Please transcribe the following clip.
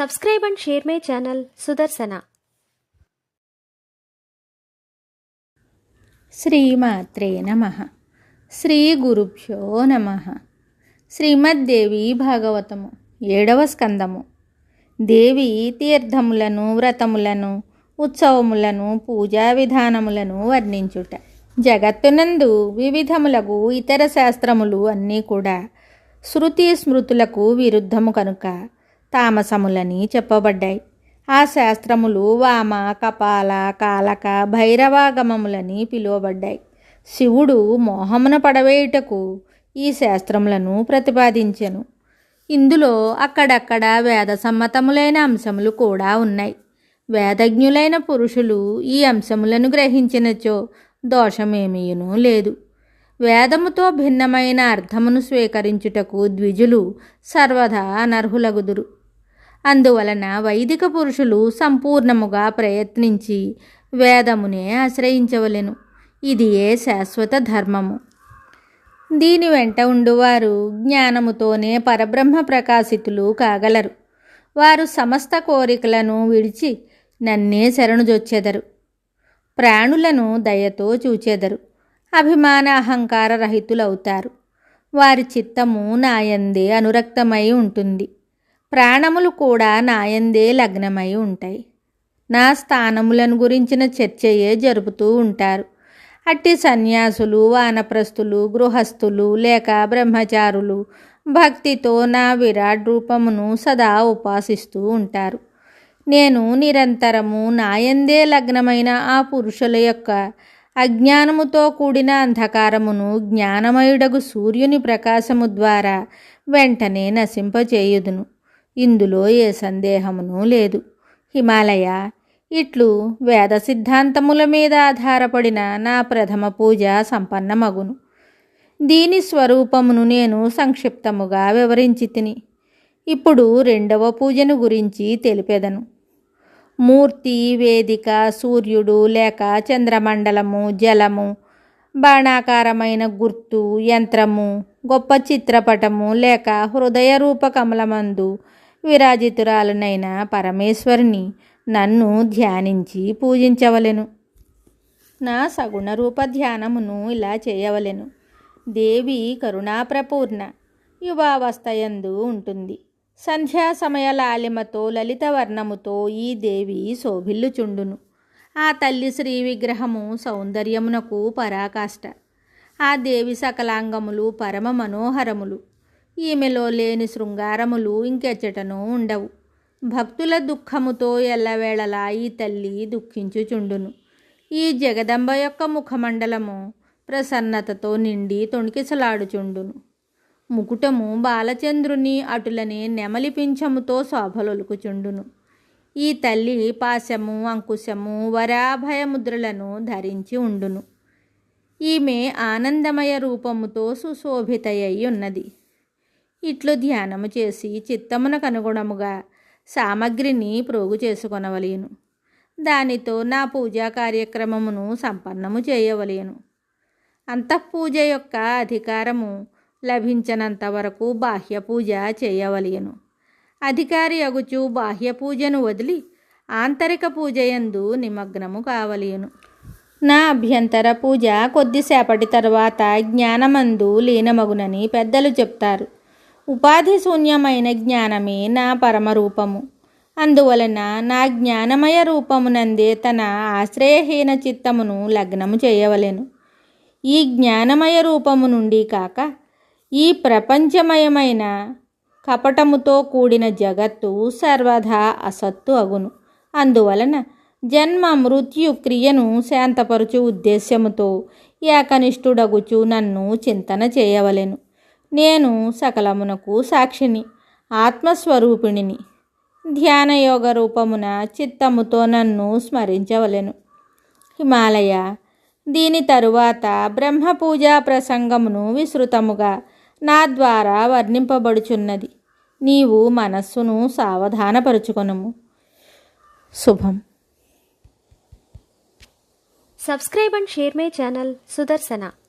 Subscribe and share my channel Sudarsana. శ్రీమాత్రే నమః. శ్రీ గురుభ్యో నమః. శ్రీమద్దేవి భాగవతము 7వ స్కందము. దేవి తీర్థములను, వ్రతములను, ఉత్సవములను, పూజా విధానములను వర్ణించుట. జగత్తునందు వివిధములకు ఇతర శాస్త్రములు అన్నీ కూడా శృతి స్మృతులకు విరుద్ధము కనుక తామసములని చెప్పబడ్డాయి. ఆ శాస్త్రములు వామ, కపాల, కాలక, భైరవాగమములని పిలువబడ్డాయి. శివుడు మోహమున పడవేయుటకు ఈ శాస్త్రములను ప్రతిపాదించెను. ఇందులో అక్కడక్కడ వేద సమ్మతములైన అంశములు కూడా ఉన్నాయి. వేదజ్ఞులైన పురుషులు ఈ అంశములను గ్రహించినచో దోషమేమీయునూ లేదు. వేదముతో భిన్నమైన అర్థమును స్వీకరించుటకు ద్విజులు సర్వదా అనర్హులగుదురు. అందువలన వైదిక పురుషులు సంపూర్ణముగా ప్రయత్నించి వేదమునే ఆశ్రయించవలెను. ఇదియే శాశ్వత ధర్మము. దీని వెంట ఉండువారు జ్ఞానముతోనే పరబ్రహ్మ ప్రకాశితులు కాగలరు. వారు సమస్త కోరికలను విడిచి నన్నే శరణుజొచ్చెదరు. ప్రాణులను దయతో చూచెదరు. అభిమాన అహంకార రహితులవుతారు. వారి చిత్తము నాయందే అనురక్తమై ఉంటుంది. ప్రాణములు కూడా నాయందే లగ్నమై ఉంటాయి. నా స్థానములను గురించిన చర్చయే జరుపుతూ ఉంటారు. అట్టి సన్యాసులు, వానప్రస్థులు, గృహస్థులు లేక బ్రహ్మచారులు భక్తితో నా విరాట్ రూపమును సదా ఉపాసిస్తూ ఉంటారు. నేను నిరంతరము నాయందే లగ్నమైన ఆ పురుషుల యొక్క అజ్ఞానముతో కూడిన అంధకారమును జ్ఞానమయుడగు సూర్యుని ప్రకాశము ద్వారా వెంటనే నశింపచేయుదును. ఇందులో ఏ సందేహమును లేదు. హిమాలయ, ఇట్లు వేద సిద్ధాంతముల మీద ఆధారపడిన నా ప్రథమ పూజ సంపన్నమగును. దీని స్వరూపమును నేను సంక్షిప్తముగా వివరించి తిని. ఇప్పుడు రెండవ పూజను గురించి తెలిపెదను. మూర్తి, వేదిక, సూర్యుడు లేక చంద్రమండలము, జలము, బాణాకారమైన గుర్తు, యంత్రము, గొప్ప చిత్రపటము లేక హృదయ రూప కమలమందు విరాజితురాలనైన పరమేశ్వరిని నన్ను ధ్యానించి పూజించవలెను. నా సగుణ రూప ధ్యానమును ఇలా చేయవలెను. దేవి కరుణాప్రపూర్ణ యువావస్థయందు ఉంటుంది. సంధ్యా సమయ లాలిమతో లలిత వర్ణముతో ఈ దేవి శోభిల్లుచుండును. ఆ తల్లి శ్రీ విగ్రహము సౌందర్యమునకు పరాకాష్ట. ఆ దేవి సకలాంగములు పరమ మనోహరములు. ఈమెలో లేని శృంగారములు ఇంకెచ్చటనూ ఉండవు. భక్తుల దుఃఖముతో ఎల్లవేళలా ఈ తల్లి దుఃఖించుచుండును. ఈ జగదంబ యొక్క ముఖమండలము ప్రసన్నతతో నిండి తొణికిసలాడుచుండును. ముకుటము బాలచంద్రుని అటులనే నెమలి పింఛముతో శోభలొలుకుచుండును. ఈ తల్లి పాశము, అంకుశము, వరాభయముద్రలను ధరించి ఉండును. ఈమె ఆనందమయ రూపముతో సుశోభితయ్యి ఉన్నది. ఇట్లు ధ్యానము చేసి చిత్తమునకు అనుగుణముగా సామగ్రిని ప్రోగు చేసుకొనవలెను. దానితో నా పూజా కార్యక్రమమును సంపన్నము చేయవలెను. అంతఃపూజ యొక్క అధికారము లభించనంత వరకు బాహ్య పూజ చేయవలెను. అధికారి అగుచు బాహ్య పూజను వదిలి ఆంతరిక పూజయందు నిమగ్నము కావలెను. నా అభ్యంతర పూజ కొద్దిసేపటి తరువాత జ్ఞానమందు లీనమగునని పెద్దలు చెప్తారు. ఉపాధి శూన్యమైన జ్ఞానమే నా పరమరూపము. అందువలన నా జ్ఞానమయ రూపమునందే తన ఆశ్రయహీన చిత్తమును లగ్నము చేయవలెను. ఈ జ్ఞానమయ రూపము నుండి కాక ఈ ప్రపంచమయమైన కపటముతో కూడిన జగత్తు సర్వదా అసత్తు అగును. అందువలన జన్మ మృత్యు క్రియను శాంతపరచు ఉద్దేశ్యముతో ఏకనిష్ఠుడగుచు నన్ను చింతన చేయవలెను. నేను సకలమునకు సాక్షిని, ఆత్మస్వరూపిణిని. ధ్యానయోగ రూపమున చిత్తముతో నన్ను స్మరించవలెను. హిమాలయ, దీని తరువాత బ్రహ్మపూజా ప్రసంగమును విస్తృతముగా నా ద్వారా వర్ణింపబడుచున్నది. నీవు మనస్సును సావధానపరుచుకొనుము. శుభం. Subscribe and share my channel Sudarsana.